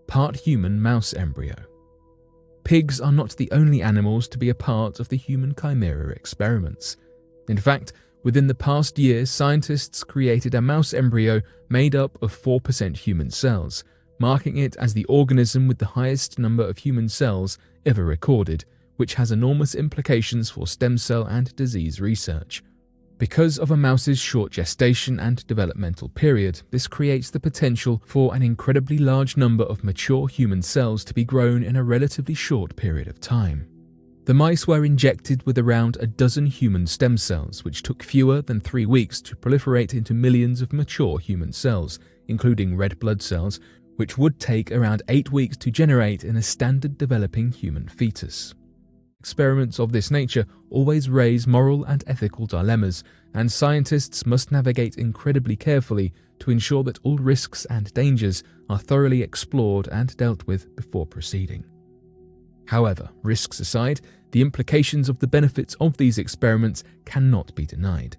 Part human mouse embryo. Pigs are not the only animals to be a part of the human chimera experiments. In fact, within the past year, scientists created a mouse embryo made up of 4% human cells, marking it as the organism with the highest number of human cells ever recorded, which has enormous implications for stem cell and disease research. Because of a mouse's short gestation and developmental period, this creates the potential for an incredibly large number of mature human cells to be grown in a relatively short period of time. The mice were injected with around a dozen human stem cells, which took fewer than 3 weeks to proliferate into millions of mature human cells, including red blood cells, which would take around 8 weeks to generate in a standard developing human fetus. Experiments of this nature always raise moral and ethical dilemmas, and scientists must navigate incredibly carefully to ensure that all risks and dangers are thoroughly explored and dealt with before proceeding. However, risks aside, the implications of the benefits of these experiments cannot be denied.